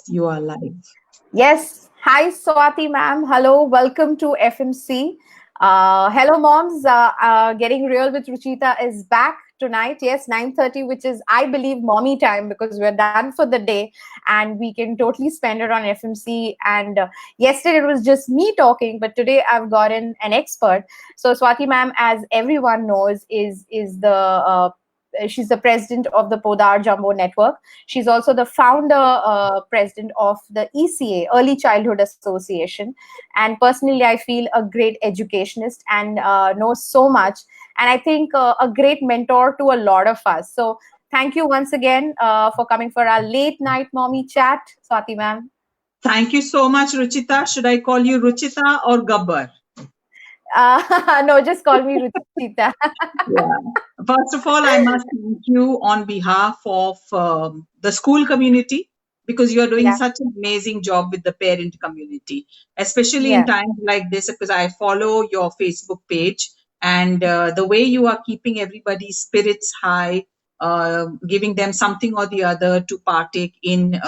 you are live. Yes. Hi, Swati ma'am. Hello. Welcome to FMC. Hello, moms. Getting Real with Ruchita is back tonight. Yes, 9:30, which is, I believe, mommy time because we're done for the day and we can totally spend it on FMC. And yesterday it was just me talking, but today I've gotten an expert. So Swati ma'am, as everyone knows, is the she's the president of the Podar Jumbo Network. She's also the founder, president of the ECA, Early Childhood Association. And personally, I feel a great educationist and knows so much. And I think a great mentor to a lot of us. So thank you once again for coming for our late night mommy chat, Swati ma'am. Thank you so much, Ruchita. Should I call you Ruchita or Gabbar? No, just call me Ruchita. Yeah. First of all, I must thank you on behalf of the school community because you are doing Yeah, such an amazing job with the parent community, especially in yeah. times like this because I follow your Facebook page and the way you are keeping everybody's spirits high, giving them something or the other to partake in,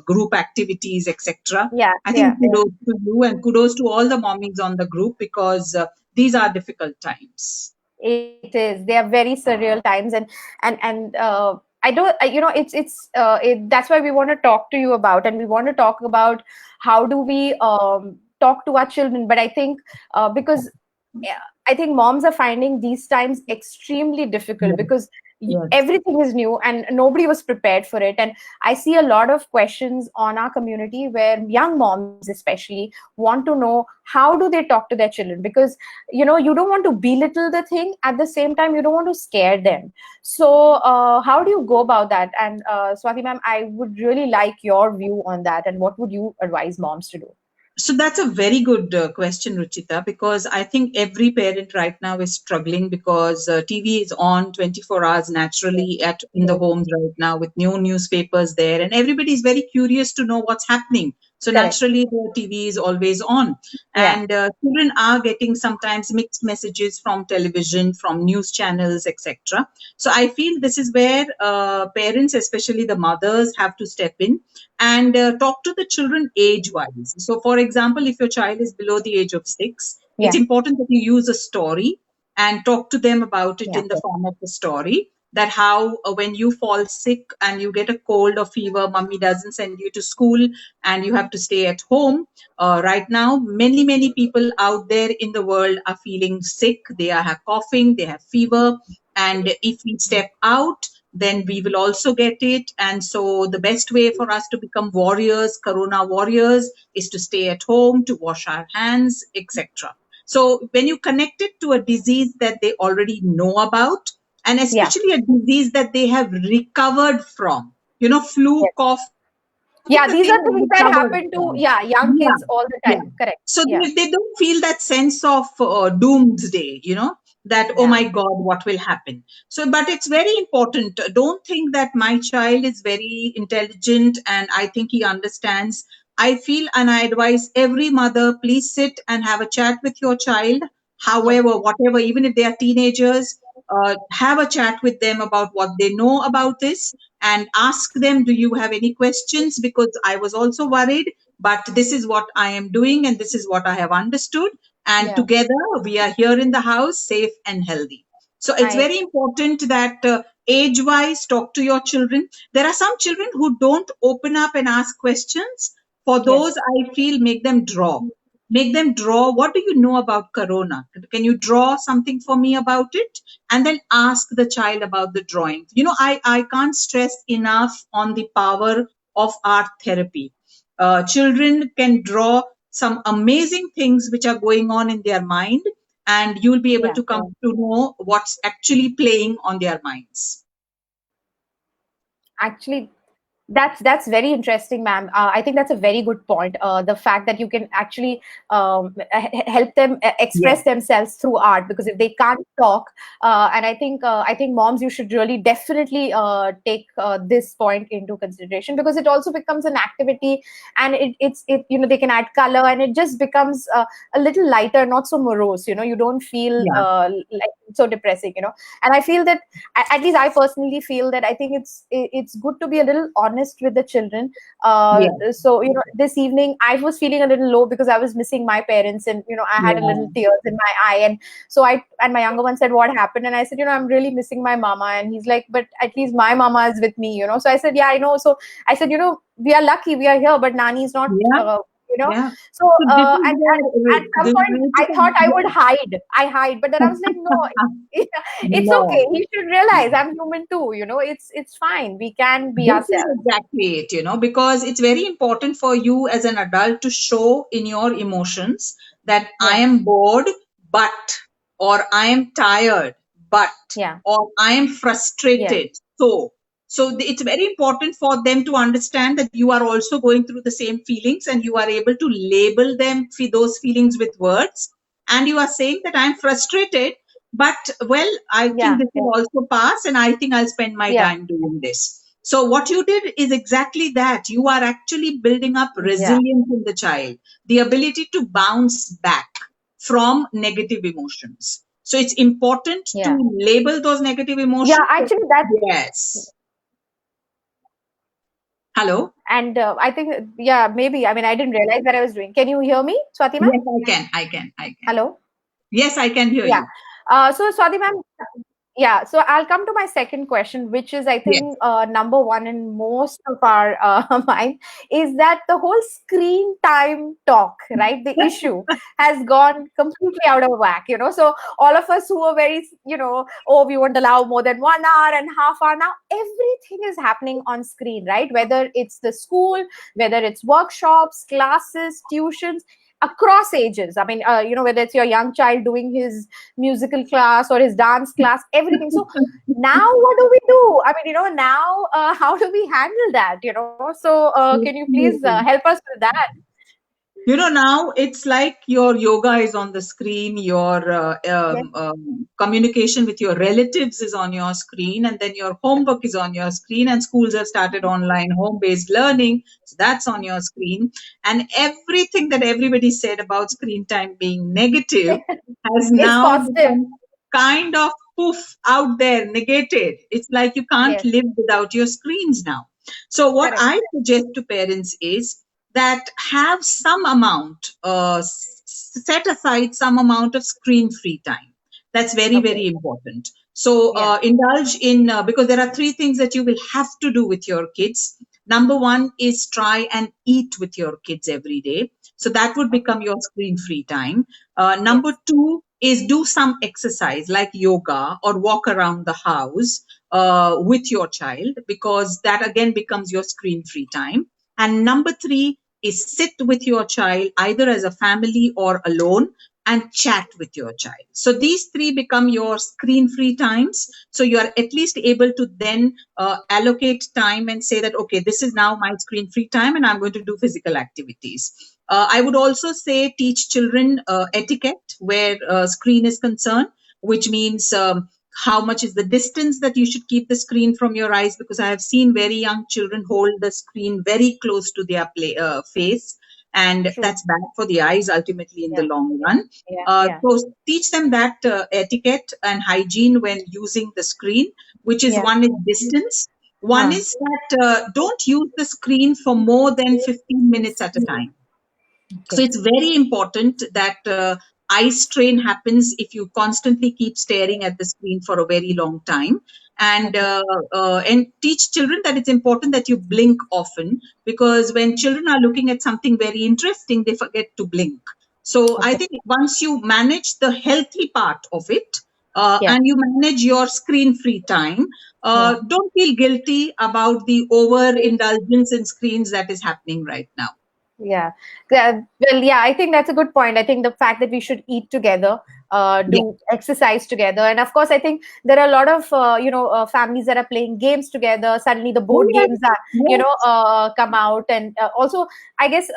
group activities, etc. Yeah, I yeah, think yeah. kudos to you and kudos to all the mommies on the group because these are difficult times. It is. They are very surreal times, and I don't. That's why we want to talk to you about, and we want to talk about how do we talk to our children. But I think because I think moms are finding these times extremely difficult Yes, because yes. everything is new and nobody was prepared for it. And I see a lot of questions on our community where young moms, especially, want to know how do they talk to their children because you don't want to belittle the thing at the same time you don't want to scare them. So how do you go about that? And Swati ma'am, I would really like your view on that, and what would you advise moms to do? So that's a very good question, Ruchita, because I think every parent right now is struggling because TV is on 24 hours naturally at in the Yes. homes right now with new newspapers there, and everybody is very curious to know what's happening. So Correct. naturally, the TV is always on, Yeah. and children are getting sometimes mixed messages from television, from news channels, etc. So I feel this is where parents, especially the mothers, have to step in and talk to the children age wise. So, for example, if your child is below the age of 6, it's Yeah. important that you use a story and talk to them about it Yeah. in the form of a story. That how, when you fall sick and you get a cold or fever, mummy doesn't send you to school and you have to stay at home. Right now, many people out there in the world are feeling sick. They are have coughing, they have fever. And if we step out, then we will also get it. And so the best way for us to become warriors, corona warriors, is to stay at home, to wash our hands, etc. So when you connect it to a disease that they already know about, and Yeah. especially a disease that they have recovered from, flu, Yes. cough, something Yeah, that these they are have things that recovered happen to, from. yeah, young Yeah, kids all the yeah. time. Correct. So Yeah. they don't feel that sense of doomsday, that, oh Yeah. my God, what will happen? So, but it's very important. Don't think that my child is very intelligent and I think he understands. I feel and I advise every mother, please sit and have a chat with your child. Yeah. However, whatever, even if they are teenagers, have a chat with them about what they know about this and ask them, do you have any questions? Because I was also worried, but this is what I am doing and this is what I have understood. And Yeah. together we are here in the house, safe and healthy. So it's I very important that age wise, talk to your children. There are some children who don't open up and ask questions. For those, Yes. I feel make them draw. Make them draw. What do you know about Corona? Can you draw something for me about it? And then ask the child about the drawing. I can't stress enough on the power of art therapy. Children can draw some amazing things which are going on in their mind, and you'll be able Yeah. to come Yeah. to know what's actually playing on their minds. Actually, that's very interesting, ma'am. I think that's a very good point. The fact that you can actually help them Yes. express themselves through art, because if they can't talk, and I think moms, you should really definitely take this point into consideration, because it also becomes an activity, and they can add color, and it just becomes a little lighter, not so morose. You don't feel Yeah. like so depressing. And I feel that, at least I personally feel that, I think it's good to be a little honest honest with the children. Yeah. So, this evening I was feeling a little low because I was missing my parents, and, I had a Yeah. little tears in my eye. And so and my younger one said, what happened? And I said, I'm really missing my mama. And he's like, but at least my mama is with me. So I said, yeah, I know. So I said, we are lucky we are here, but Nani is not, Yeah. Yeah. So, So this is and where at some point I thought I would hide. But then I was like, no, it's okay. no. He should realize I'm human too. It's fine. We can be This is ourselves. exactly it, because it's very important for you as an adult to show in your emotions that I Yeah. am bored, but, or I am tired, but, Yeah. or I am frustrated. So it's very important for them to understand that you are also going through the same feelings and you are able to label them, those feelings with words. And you are saying that I'm frustrated, but well, I Yeah. think this will also pass and I think I'll spend my Yeah. time doing this. So what you did is exactly that. You are actually building up Yeah. resilience in the child, the ability to bounce back from negative emotions. So it's important Yeah. to label those negative emotions. Yeah, actually that's Yes. Hello? and I think, yeah, maybe. I mean, I didn't realize that I was doing. Can you hear me, Swati ma'am? Yes, I can. Hello? Yes, I can hear Yeah. you. So Swati ma'am, yeah, so I'll come to my second question, which is, I Yes. think, number one in most of our mind, is that the whole screen time talk, right? The issue has gone completely out of whack. So all of us who are very, oh, we won't allow more than 1 hour and half hour. Now everything is happening on screen, right? Whether it's the school, whether it's workshops, classes, tuitions, across ages. I mean, whether it's your young child doing his musical class or his dance class, everything. So now what do we do? I mean, now how do we handle that? So can you please help us with that? Now it's like your yoga is on the screen, your Yes. communication with your relatives is on your screen, and then your homework is on your screen, and schools have started online home-based learning, so that's on your screen. And everything that everybody said about screen time being negative has It's now positive. become kind of poof out there, negated. It's like you can't Yes. live without your screens now. So what Correct. I suggest to parents is that have some amount, set aside some amount of screen free time. That's very, Okay. very important. So Yeah. indulge in, because there are three things that you will have to do with your kids. Number one is try and eat with your kids every day. So that would become your screen free time. Number two is do some exercise like yoga or walk around the house with your child, because that again becomes your screen free time. And number three is sit with your child either as a family or alone and chat with your child. So these three become your screen free times. So you are at least able to then allocate time and say that, okay, this is now my screen free time and I'm going to do physical activities. I would also say teach children etiquette where screen is concerned, which means how much is the distance that you should keep the screen from your eyes, because I have seen very young children hold the screen very close to their face, and True. that's bad for the eyes ultimately in the long run. Yeah. So teach them that etiquette and hygiene when using the screen, which is Yeah. one is distance. One is that don't use the screen for more than 15 minutes at a time. So it's very important that eye strain happens if you constantly keep staring at the screen for a very long time. And teach children that it's important that you blink often, because when children are looking at something very interesting, they forget to blink. So I think once you manage the healthy part of it, and you manage your screen-free time, don't feel guilty about the overindulgence in screens that is happening right now. Yeah. Well, yeah, I think that's a good point. I think the fact that we should eat together, do exercise together. And of course, I think there are a lot of, families that are playing games together. Suddenly the board games are, come out. And also, I guess,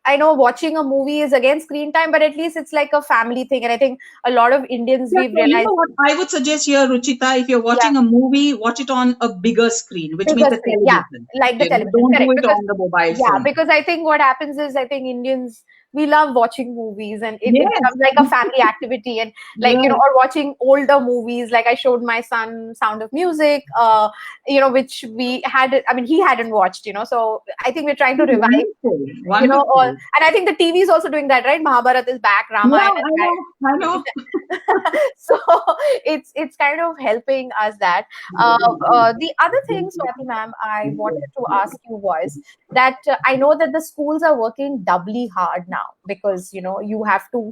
I know watching a movie is again screen time, but at least it's like a family thing. And I think a lot of Indians, we've So you realized. know what I would suggest here, Ruchita, if you're watching a movie, watch it on a bigger screen, which means the Yeah, television. like the television. Don't do Correct. it on the mobile phone. Because I think what happens is, I think Indians we love watching movies, and it Yes. becomes like a family activity. And like, Yes. or watching older movies. Like I showed my son Sound of Music, which we had, I mean, he hadn't watched, so I think we're trying to revive, Wonderful. Wonderful. and I think the TV is also doing that, right? Mahabharat is back, Yeah, Ramayana is back. I know. So it's kind of helping us that. The other thing, Swati ma'am, I wanted to ask you was that I know that the schools are working doubly hard now, because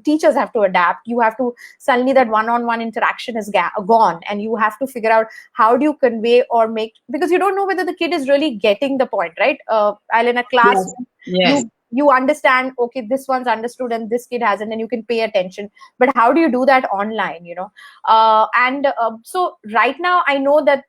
teachers have to adapt. You have to, suddenly that one-on-one interaction is gone, and you have to figure out how do you convey or make, because you don't know whether the kid is really getting the point, right? While in a class, Yes. you understand, okay, this one's understood and this kid hasn't, and you can pay attention. But how do you do that online? So right now I know that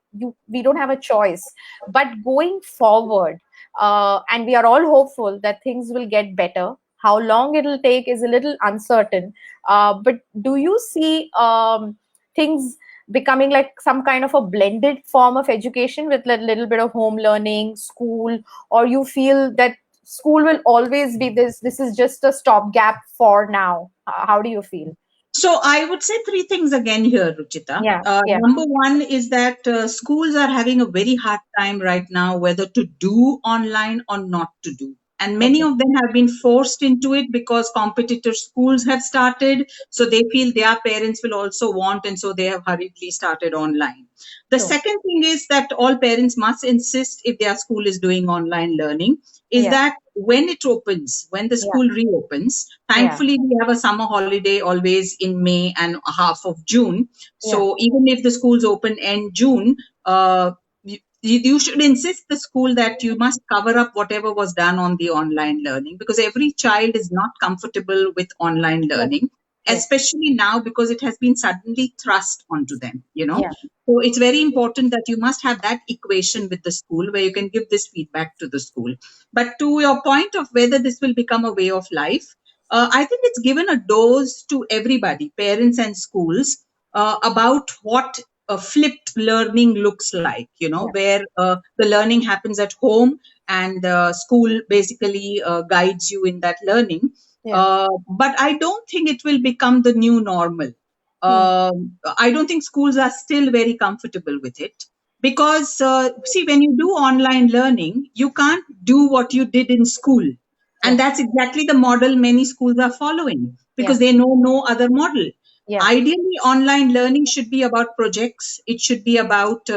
we don't have a choice, but going forward, and we are all hopeful that things will get better. How long it'll take is a little uncertain, but do you see things becoming like some kind of a blended form of education with a little bit of home learning, school, or you feel that school will always be this is just a stopgap for now? How do you feel? So I would say three things again here, Ruchita. Yeah. Number one is that schools are having a very hard time right now whether to do online or not to do. And many of them have been forced into it because competitor schools have started. So they feel their parents will also want, and so they have hurriedly started online. The second thing is that all parents must insist, if their school is doing online learning, is that when it opens, when the school reopens, thankfully we have a summer holiday always in May and half of June. So even if the schools open end June, you should insist the school that you must cover up whatever was done on the online learning, because every child is not comfortable with online learning, especially now because it has been suddenly thrust onto them, So it's very important that you must have that equation with the school where you can give this feedback to the school. But to your point of whether this will become a way of life, I think it's given a dose to everybody, parents and schools, about what a flipped learning looks like, where the learning happens at home and school basically guides you in that learning. But I don't think it will become the new normal. I don't think schools are still very comfortable with it because, see, when you do online learning, you can't do what you did in school. And that's exactly the model many schools are following because they know no other model. Ideally, online learning should be about projects. It should be about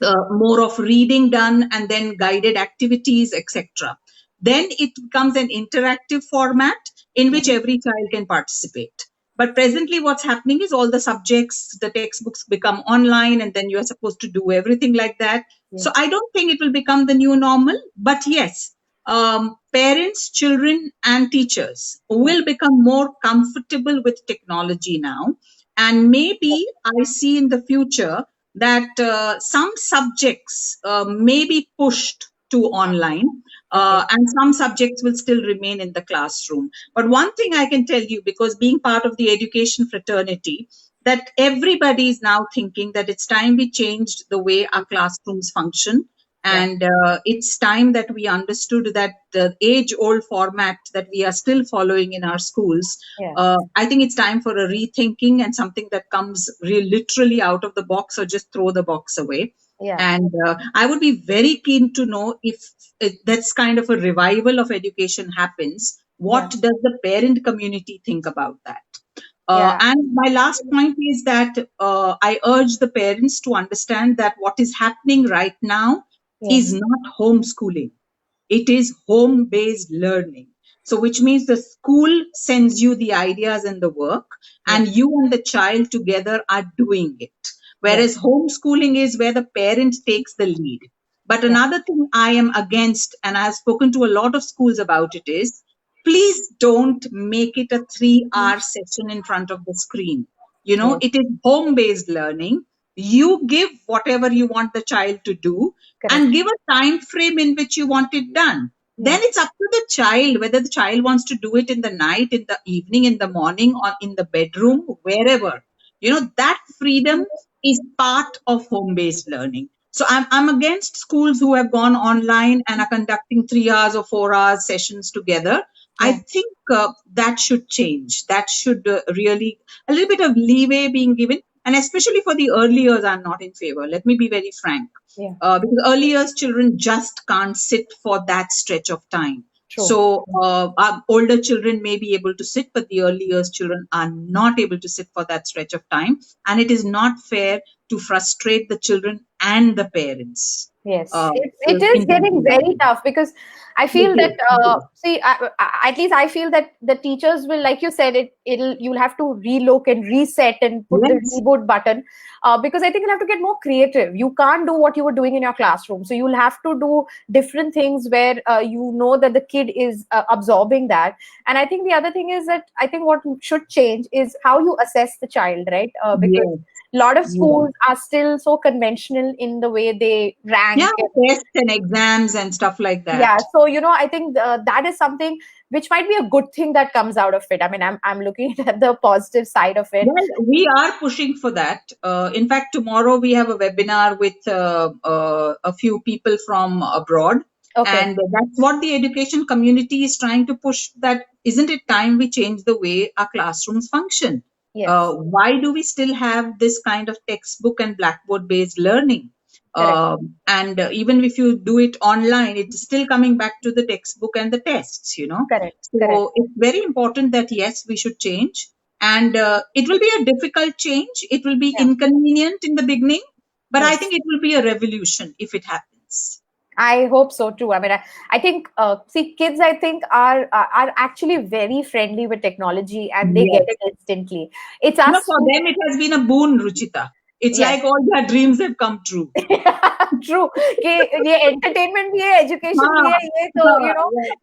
more of reading done and then guided activities, etc. Then it becomes an interactive format in which every child can participate. But presently, what's happening is all the subjects, the textbooks become online, and then you are supposed to do everything like that. So I don't think it will become the new normal. But yes, parents, children, and teachers will become more comfortable with technology now. And maybe I see in the future that some subjects may be pushed to online, and some subjects will still remain in the classroom. But one thing I can tell you, because being part of the education fraternity, that everybody is now thinking that it's time we changed the way our classrooms function. And it's time that we understood that the age-old format that we are still following in our schools, I think it's time for a rethinking and something that comes literally out of the box or just throw the box away. And I would be very keen to know if that's kind of a revival of education happens. What does the parent community think about that? And my last point is that I urge the parents to understand that what is happening right now is not homeschooling. It is home-based learning. So which means the school sends you the ideas and the work, and you and the child together are doing it. Whereas homeschooling is where the parent takes the lead. But another thing I am against, and I've spoken to a lot of schools about it, is please don't make it a 3-hour session in front of the screen. It is home-based learning. You give whatever you want the child to do and give a time frame in which you want it done. Then it's up to the child whether the child wants to do it in the night, in the evening, in the morning, or in the bedroom, wherever. That freedom is part of home-based learning. So I'm against schools who have gone online and are conducting 3 hours or 4 hours sessions together. I think that should change. That should really, a little bit of leeway being given. And especially for the early years, I'm not in favor. Let me be very frank. Yeah. Because early years children just can't sit for that stretch of time. True. So our older children may be able to sit, but the early years children are not able to sit for that stretch of time. And it is not fair to frustrate the children and the parents. Yes, it is getting very tough because I feel that at least I feel that the teachers will, like you said, you'll have to relook and reset and put the reboot button because I think you'll have to get more creative. You can't do what you were doing in your classroom, so you'll have to do different things where you know that the kid is absorbing that. And I think the other thing is that I think what should change is how you assess the child, right? Because a lot of schools are still so conventional in the way they rank. Tests and exams and stuff like that. Yeah, so I think that is something which might be a good thing that comes out of it. I mean, I'm looking at the positive side of it. Well, we are pushing for that. In fact, tomorrow we have a webinar with a few people from abroad. Okay. And that's what the education community is trying to push, that isn't it time we change the way our classrooms function? Yes. Why do we still have this kind of textbook and blackboard based learning? And even if you do it online, it's still coming back to the textbook and the tests, Correct. So it's very important that, yes, we should change. And it will be a difficult change. It will be inconvenient in the beginning, but I think it will be a revolution if it happens. I hope so too. I mean, I think, kids, I think are actually very friendly with technology and they get it instantly. It's us. For them, it has been a boon, Ruchita. It's like all their dreams have come true. True. ये entertainment भी है, education भी है, ये तो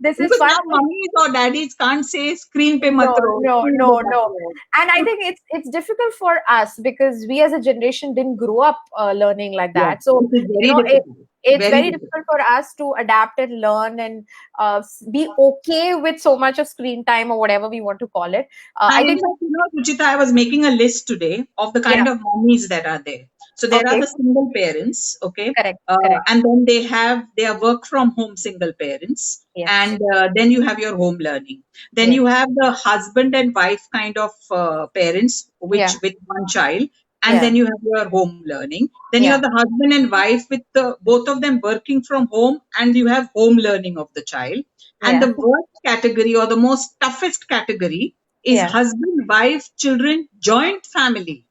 this is fun. Now mummies or daddies can't say screen pe mat no. And I think it's difficult for us because we as a generation didn't grow up learning like that. So it's very difficult for us to adapt and learn and be okay with so much of screen time or whatever we want to call it. I think, Ruchita, I was making a list today of the kind of mummies that are there. So there are the single parents, okay? Correct. And then they are work from home single parents. Yes. And then you have your home learning. Then you have the husband and wife kind of parents with one child. And then you have your home learning. Then you have the husband and wife with both of them working from home, and you have home learning of the child. And the worst category or the most toughest category is husband, wife, children, joint family.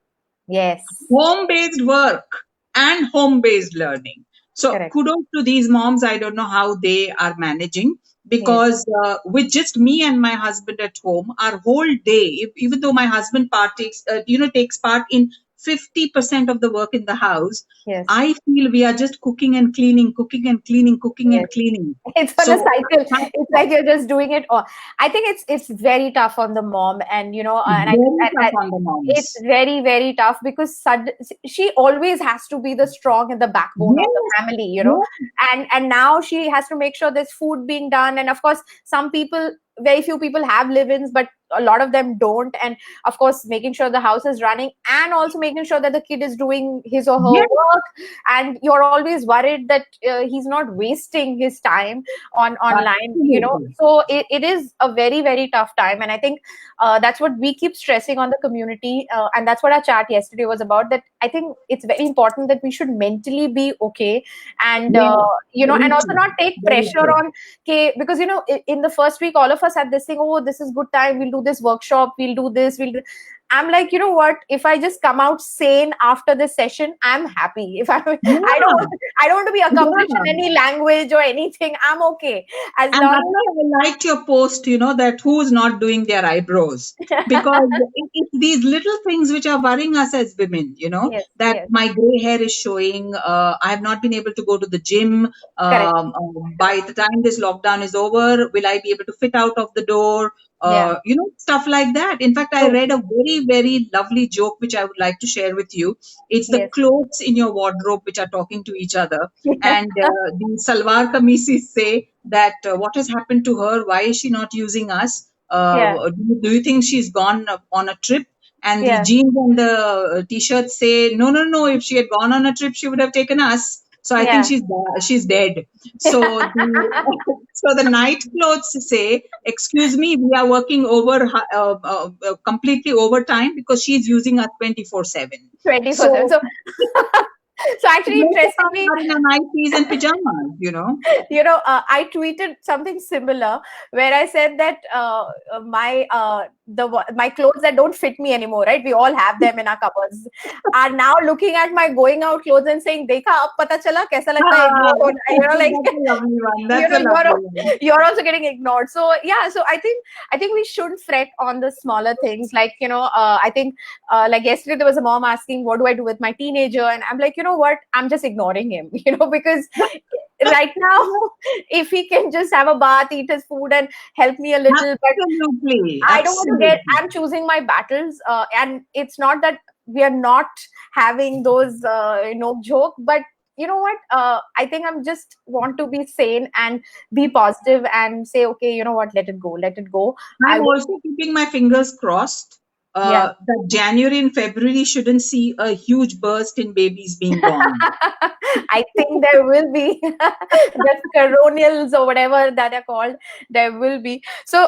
Yes. Home-based work and home-based learning. So kudos to these moms. I don't know how they are managing, because with just me and my husband at home, our whole day, even though my husband takes part in 50% of the work in the house, I feel we are just cooking and cleaning. It's on a cycle. It's like you're just doing it all. I think it's very tough on the mom, and it's very, very tough because she always has to be the strong and the backbone of the family, and now she has to make sure there's food being done. And of course, very few people have live-ins, but a lot of them don't. And of course, making sure the house is running and also making sure that the kid is doing his or her work. And you're always worried that he's not wasting his time online, So it is a very, very tough time. And I think that's what we keep stressing on the community. And that's what our chat yesterday was about, that I think it's very important that we should mentally be okay. And, and also not take pressure on, because, in the first week, all of us had this thing, this is good time, we'll do this workshop, we'll do this, I'm like, you know what? If I just come out sane after this session, I'm happy. If I don't want to be accomplished in any language or anything, I'm okay. I liked your post, that who's not doing their eyebrows, because it's these little things which are worrying us as women, my gray hair is showing. I have not been able to go to the gym. By the time this lockdown is over, will I be able to fit out of the door? Stuff like that. In fact, I read a very, very lovely joke which I would like to share with you. It's the clothes in your wardrobe which are talking to each other. And the salwar kameezes say that what has happened to her? Why is she not using us? Do you think she's gone on a trip? And the jeans and the t-shirts say, no. If she had gone on a trip, she would have taken us. So I think she's dead. So so the night clothes say, "Excuse me, we are working over completely overtime because she's using us 24/7." 24/7. So So actually, most of us interestingly, are in our nighties and pajamas, I tweeted something similar where I said that my clothes that don't fit me anymore, right? We all have them in our cupboards, are now looking at my going out clothes and saying, "Dekha, ab pata chala kaisa lagta hai ignore hona?" Like That's a lovely one. That's a you're lovely one. you're also getting ignored. So yeah, so I think we shouldn't fret on the smaller things. Like I think like yesterday there was a mom asking, "What do I do with my teenager?" And I'm like, you know what? I'm just ignoring him, because right now, if he can just have a bath, eat his food, and help me a little, but Absolutely. I don't want to get. Absolutely. I'm choosing my battles, and it's not that we are not having those joke, but you know what? I think I'm just want to be sane and be positive and say, okay, you know what? Let it go. Let it go. I I'm will. also keeping my fingers crossed Yeah. that January and February shouldn't see a huge burst in babies being born. I think there will be the coronals or whatever that are called. There will be. So,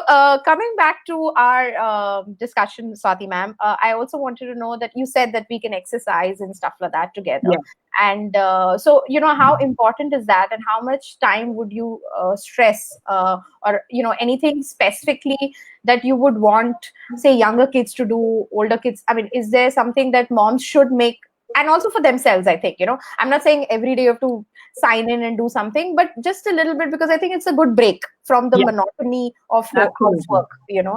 coming back to our discussion, Swati ma'am, I also wanted to know that you said that we can exercise and stuff like that together. Yeah. And so, how important is that, and how much time would you stress, or anything specifically that you would want, say, younger kids to do, older kids? I mean, is there something that moms should make? And also for themselves, I think, I'm not saying every day you have to sign in and do something, but just a little bit, because I think it's a good break from the Yeah. monotony of Absolutely. housework,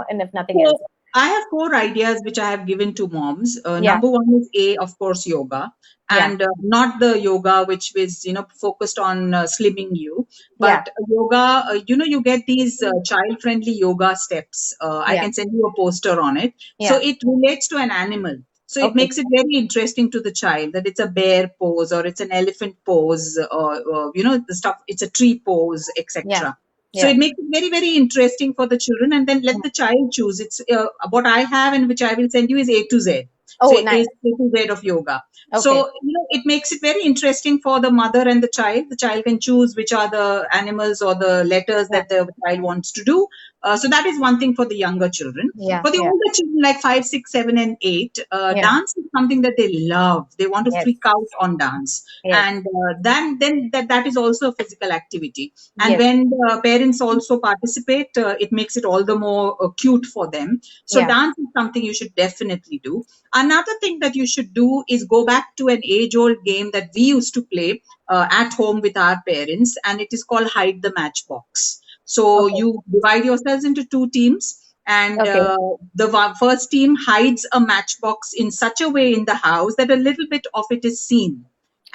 and if nothing else. So I have 4 ideas which I have given to moms. Yeah. Number one is of course, yoga, Yeah. and not the yoga which is focused on slimming you, Yeah. but yoga. You get these child-friendly yoga steps. I Yeah. can send you a poster on it. So Yeah. it relates to an animal. So it Okay. makes it very interesting to the child that it's a bear pose or it's an elephant pose, or the stuff. It's a tree pose, etc. Yeah. So Yeah. it makes it very, very interesting for the children, and then let the child choose. It's what I have, and which I will send you is A to Z. Oh, So it nice. is A to Z of yoga. Okay. So it makes it very interesting for the mother and the child. The child can choose which are the animals or the letters that the child wants to do. So that is one thing for the younger children. Yeah. For the Yeah. older children, like 5, 6, 7, and 8, Yeah. dance is something that they love. They want to Yes. freak out on dance, Yes. and then that is also a physical activity. And Yes. when the parents also participate, it makes it all the more cute for them. So Yeah. dance is something you should definitely do. Another thing that you should do is go back to an age-old game that we used to play at home with our parents, and it is called Hide the Matchbox. So Okay. you divide yourselves into 2 teams, and Okay. the first team hides a matchbox in such a way in the house that a little bit of it is seen.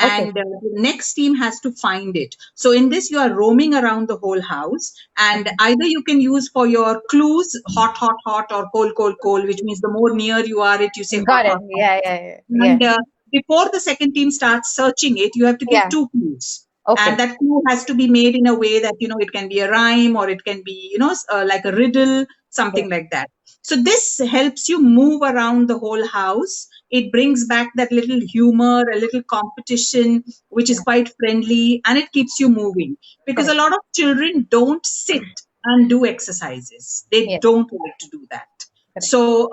Okay. And the next team has to find it. So in this, you are roaming around the whole house, and either you can use for your clues hot, hot, hot, or cold, cold, cold, which means the more near you are it, you say hot, Got it. hot, hot. Yeah. Yeah. Yeah. And before the second team starts searching it, you have to give Yeah. 2 clues. Okay. And that clue has to be made in a way that, it can be a rhyme, or it can be, like a riddle, something like that. So this helps you move around the whole house. It brings back that little humor, a little competition, which is quite friendly, and it keeps you moving. Because a lot of children don't sit and do exercises. They Yes. don't like to do that. Correct. So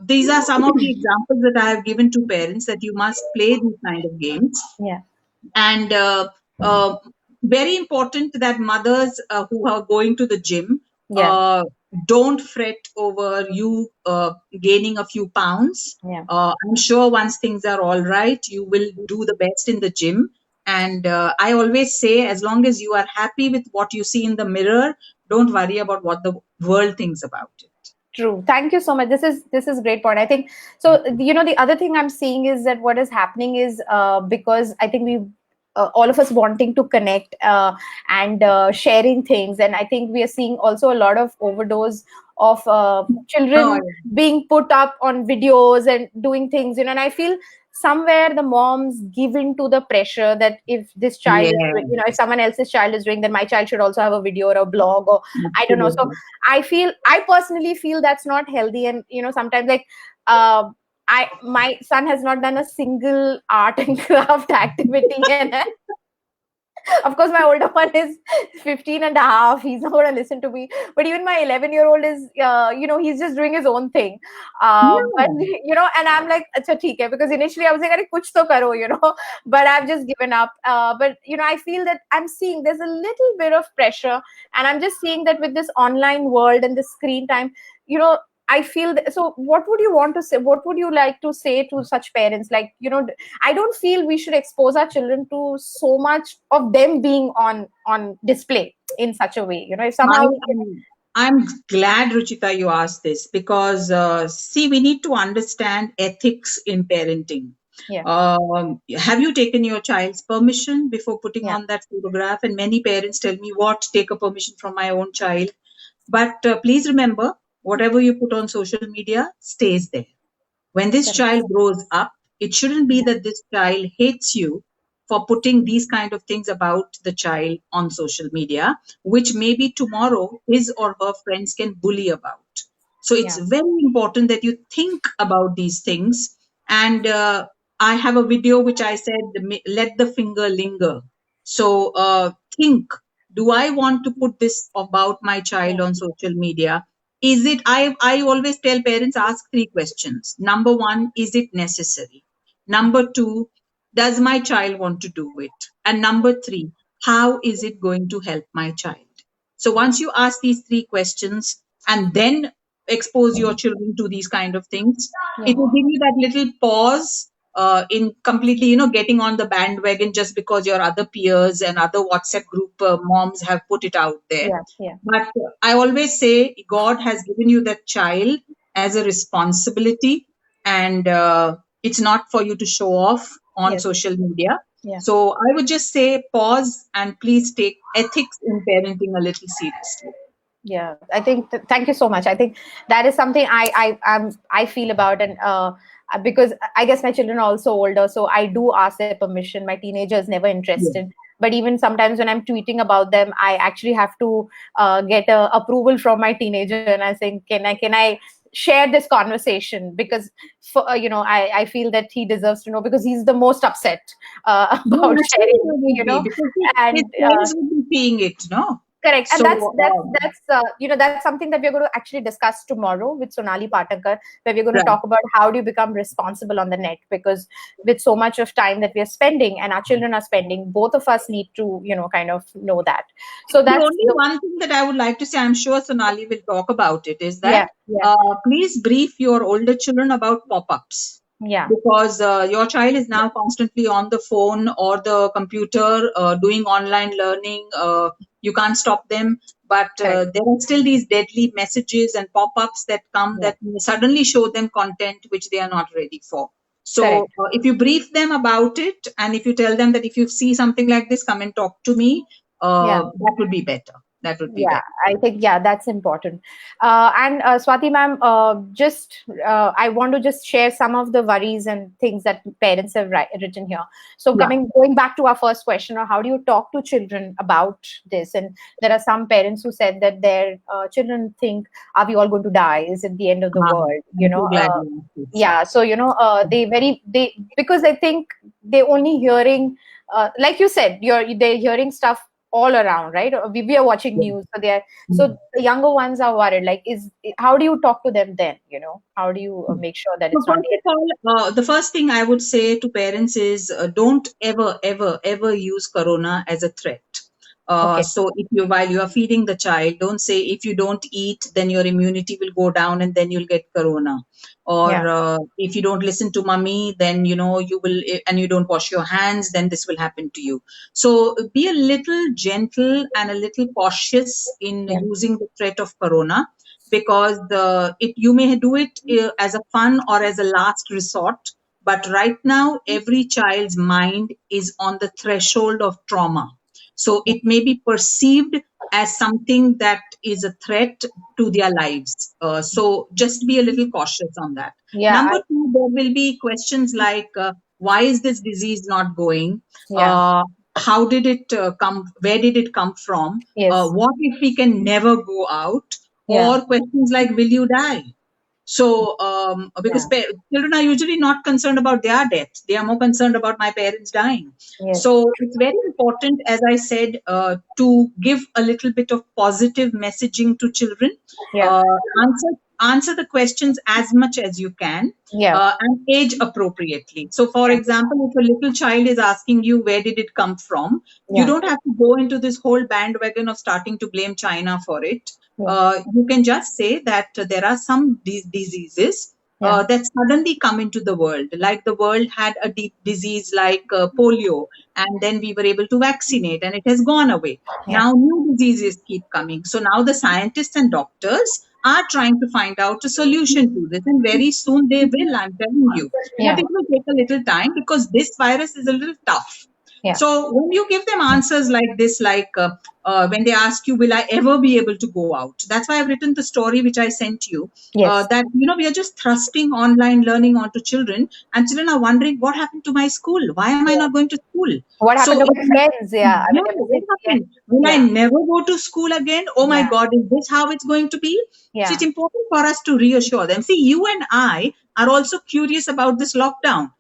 these are some of the examples that I have given to parents, that you must play these kind of games. Yeah. And very important that mothers who are going to the gym Yeah. don't fret over you gaining a few pounds. Yeah. I'm sure once things are all right, you will do the best in the gym. And I always say, as long as you are happy with what you see in the mirror, don't worry about what the world thinks about it. True. Thank you so much. This is great point. I think so. The other thing I'm seeing is that what is happening is because I think we all of us wanting to connect and sharing things, and I think we are seeing also a lot of overdose of children being put up on videos and doing things. And I feel somewhere the moms give in to the pressure that if this child is doing, if someone else's child is doing, then my child should also have a video or a blog, or I don't know. So I personally feel that's not healthy. And sometimes, like my son has not done a single art and craft activity, and Of course, my older one is 15 and a half. He's not going to listen to me. But even my 11-year-old is, he's just doing his own thing. But, and I'm like, acha, theek hai. Because initially I was like, kuch to karo, but I've just given up. But, I feel that I'm seeing there's a little bit of pressure. And I'm just seeing that with this online world and the screen time, I feel that, so what would you want to say? What would you like to say to such parents? Like, I don't feel we should expose our children to so much of them being on display in such a way. If somehow I'm glad, Ruchita, you asked this because, see, we need to understand ethics in parenting. Yeah. Have you taken your child's permission before putting Yeah. on that photograph? And many parents tell me, what, take a permission from my own child? But please remember, whatever you put on social media stays there. When this Correct. child grows up, it shouldn't be that this child hates you for putting these kind of things about the child on social media, which maybe tomorrow his or her friends can bully about. So it's Yeah. very important that you think about these things. And I have a video which I said, let the finger linger. So think, do I want to put this about my child on social media? Is it, I always tell parents, ask 3 questions. Number 1, is it necessary? Number 2, does my child want to do it? And number 3, how is it going to help my child? So once you ask these 3 questions and then expose your children to these kind of things, it will give you that little pause in completely, getting on the bandwagon just because your other peers and other WhatsApp group moms have put it out there. Yeah. But I always say God has given you that child as a responsibility, and it's not for you to show off on Yes. social media. Yeah. So I would just say pause and please take ethics in parenting a little seriously. Yeah, I think thank you so much. I think that is something I feel about, and because I guess my children are also older, so I do ask their permission. My teenager is never interested, but even sometimes when I'm tweeting about them, I actually have to get a approval from my teenager, and I think can I share this conversation, because for, I feel that he deserves to know, because he's the most upset about sharing, because and his friends will be seeing it, no? Correct. And So, that's something that we're going to actually discuss tomorrow with Sonali Patakar, where we're going to Right. talk about how do you become responsible on the net, because with so much of time that we are spending and our children are spending, both of us need to, kind of know that. So the that's only one thing that I would like to say, I'm sure Sonali will talk about it, is that Yeah. please brief your older children about pop-ups. Yeah. Because your child is now constantly on the phone or the computer doing online learning. You can't stop them, but there are still these deadly messages and pop-ups that come that suddenly show them content which they are not ready for. So if you brief them about it, and if you tell them that if you see something like this, come and talk to me, that would be better. That would be better. I think, that's important. And Swati ma'am, I want to just share some of the worries and things that parents have written here. So going back to our first question, or how do you talk to children about this? And there are some parents who said that their children think, are we all going to die? Is it the end of the world? Yeah. So, because I think they're only hearing, like you said, they're hearing stuff all around, right? We are watching news, so the younger ones are worried. Like, how do you talk to them then? How do you make sure that it's not? The first thing I would say to parents is don't ever use Corona as a threat. So while you are feeding the child, don't say if you don't eat, then your immunity will go down and then you'll get Corona. Or if you don't listen to mommy, then you will, and you don't wash your hands, then this will happen to you. So be a little gentle and a little cautious in using the threat of Corona, because you may do it as a fun or as a last resort. But right now, every child's mind is on the threshold of trauma. So it may be perceived as something that is a threat to their lives. So just be a little cautious on that. Number 2, there will be questions like, why is this disease not going? How did it come? Where did it come from? What if we can never go out? Or questions like, will you die? So, because children are usually not concerned about their death, they are more concerned about my parents dying. Yes. So, it's very important, as I said, to give a little bit of positive messaging to children. Yeah. Answer the questions as much as you can, Yeah. and age appropriately. So, for example, if a little child is asking you where did it come from, you Yeah. don't have to go into this whole bandwagon of starting to blame China for it. You can just say that there are some diseases that suddenly come into the world. Like the world had a deep disease like polio, and then we were able to vaccinate, and it has gone away. Now new diseases keep coming. So now the scientists and doctors are trying to find out a solution to this, and very soon they will. I'm telling you, but it will take a little time because this virus is a little tough. Yeah. So when you give them answers like this, like when they ask you, will I ever be able to go out? That's why I've written the story which I sent you. Yes. That, we are just thrusting online learning onto children, and children are wondering, what happened to my school? Why am I not going to school? What happened to my friends? Yeah. I mean, What happened? Will I never go to school again? Oh my God, is this how it's going to be? So it's important for us to reassure them. See, you and I are also curious about this lockdown.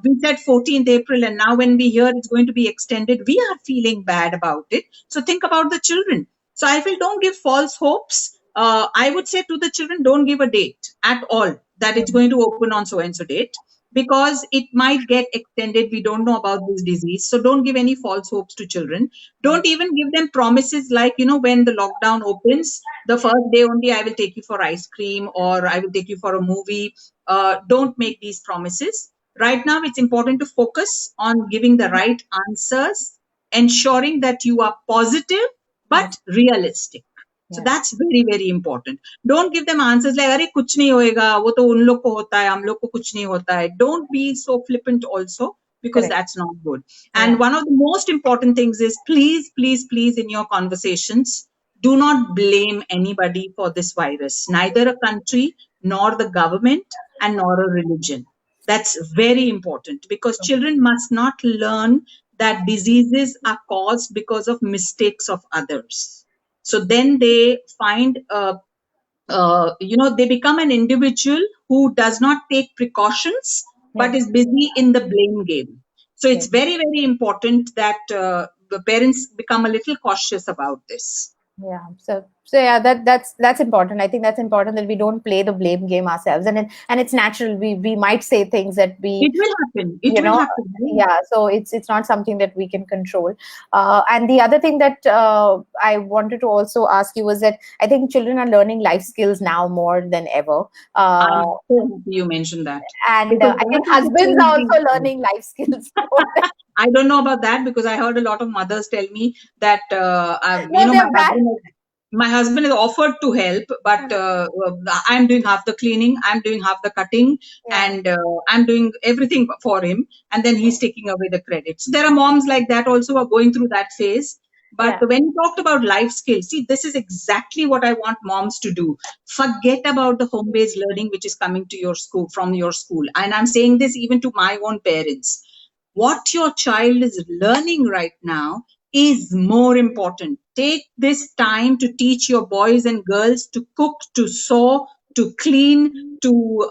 We said 14th April, and now when we hear it's going to be extended, we are feeling bad about it. So think about the children. So I feel don't give false hopes. I would say to the children, don't give a date at all that it's going to open on so and so date, because it might get extended. We don't know about this disease. So don't give any false hopes to children. Don't even give them promises like, when the lockdown opens, the first day only I will take you for ice cream or I will take you for a movie. Don't make these promises. Right now, it's important to focus on giving the right answers, ensuring that you are positive but realistic. So that's very, very important. Don't give them answers like, "अरे कुछ नहीं होएगा, वो तो उन लोग को होता है, हम लोग को कुछ नहीं होता है." Don't be so flippant also, because that's not good. And one of the most important things is please, please, please, in your conversations, do not blame anybody for this virus, neither a country, nor the government, and nor a religion. That's very important, because children must not learn that diseases are caused because of mistakes of others. So then they find, they become an individual who does not take precautions, but is busy in the blame game. So it's very, very important that the parents become a little cautious about this. Yeah. So yeah, that's important. I think that's important that we don't play the blame game ourselves, and it's natural. We might say things that it will happen. It will happen. Yeah. So it's not something that we can control. And the other thing that I wanted to also ask you was that I think children are learning life skills now more than ever. I'm so happy you mentioned that. And I think husbands are also learning life skills. I don't know about that, because I heard a lot of mothers tell me that my husband is offered to help, but I'm doing half the cleaning, I'm doing half the cutting, and I'm doing everything for him, and then he's taking away the credit. So there are moms like that also who are going through that phase. But when you talked about life skills, see, this is exactly what I want moms to do. Forget about the home-based learning which is coming to your school from your school. And I'm saying this even to my own parents. What your child is learning right now is more important. Take this time to teach your boys and girls to cook, to sew, to clean, to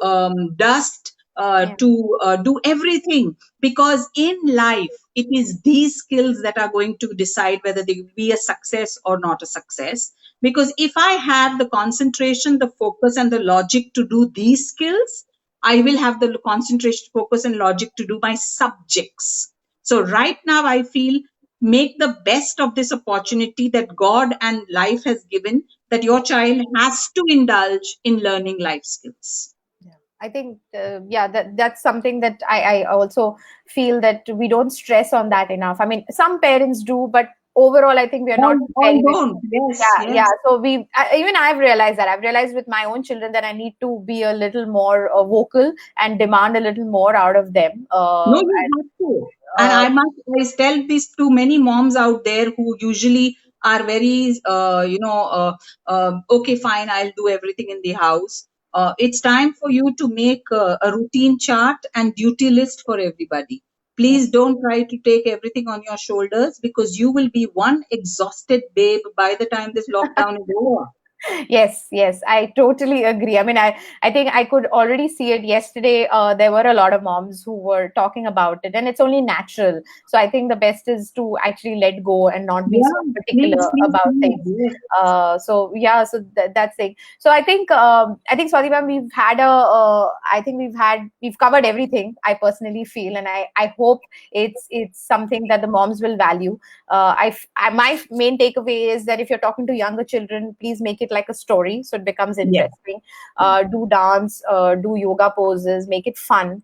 dust, to do everything. Because in life, it is these skills that are going to decide whether they will be a success or not a success. Because if I have the concentration, the focus, and the logic to do these skills, I will have the concentration, focus, and logic to do my subjects. So right now, I feel make the best of this opportunity that God and life has given, that your child has to indulge in learning life skills. I think, that's something that I also feel that we don't stress on that enough. I mean, some parents do, but overall, I think we are not. Yes. So even I've realized that. I've realized with my own children that I need to be a little more vocal and demand a little more out of them. No, you have to. And I must tell this to many moms out there who usually are very, okay, fine, I'll do everything in the house. It's time for you to make a routine chart and duty list for everybody. Please don't try to take everything on your shoulders, because you will be one exhausted babe by the time this lockdown is over. Yes, I totally agree. I mean, I think I could already see it yesterday. There were a lot of moms who were talking about it, and it's only natural. So I think the best is to actually let go and not be so Yeah, particular please, please, about please. things. Yes. So yeah, so that's it. So I think Swati ma'am, I think we've covered everything. I personally feel, and I hope it's something that the moms will value. My main takeaway is that if you're talking to younger children, please make it like a story so it becomes Yes. interesting. Do dance, do yoga poses, make it fun.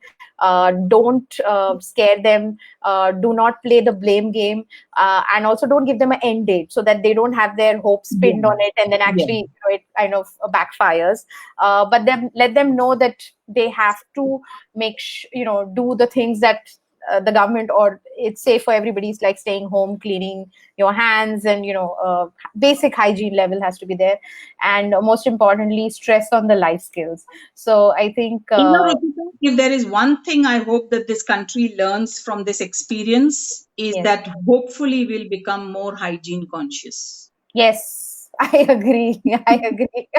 Don't scare them. Do not play the blame game, and also don't give them an end date so that they don't have their hopes Yes. pinned on it, and then Yes. actually it kind of backfires. But then let them know that they have to do the things that the government, or it's safe for everybody. It's like staying home, cleaning your hands, and basic hygiene level has to be there, and most importantly, stress on the life skills. So I think Ruchita, if there is one thing I hope that this country learns from this experience is yes, that hopefully we'll become more hygiene conscious. yes, I agree. I agree.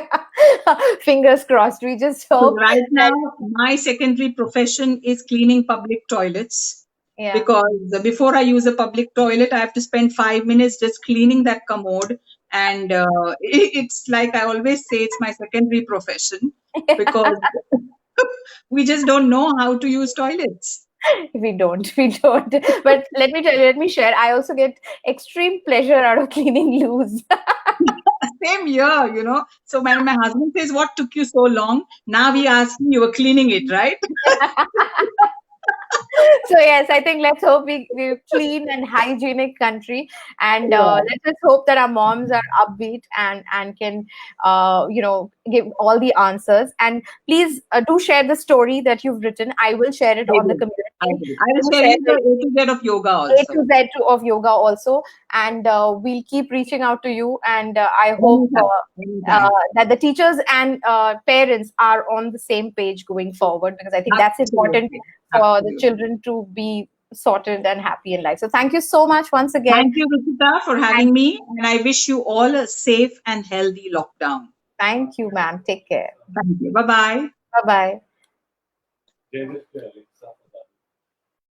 Fingers crossed. We just So hope right now, that, my secondary profession is cleaning public toilets yeah. because before I use a public toilet, I have to spend 5 minutes just cleaning that commode. And it's like I always say, it's my secondary profession because we just don't know how to use toilets. We don't. But let me share. I also get extreme pleasure out of cleaning loose. Same here. So when my husband says, "What took you so long?" Now he asks me, "You were cleaning it, right?" So yes, I think let's hope we're clean and hygienic country, and Yeah. let's just hope that our moms are upbeat and can give all the answers. And please do share the story that you've written. I will share it I on the will. I community. will. I will Do share share you the the A to Z of yoga A also. to Z of yoga also, and we'll keep reaching out to you. And I hope Anytime. Anytime. that the teachers and parents are on the same page going forward, because I think that's important Absolutely. for the Absolutely. children to be sorted and happy in life. So thank you so much once again. Thank you, Ruchita, for having me. And I wish you all a safe and healthy lockdown. Thank you, ma'am. Take care. Thank you. Bye bye. Bye bye.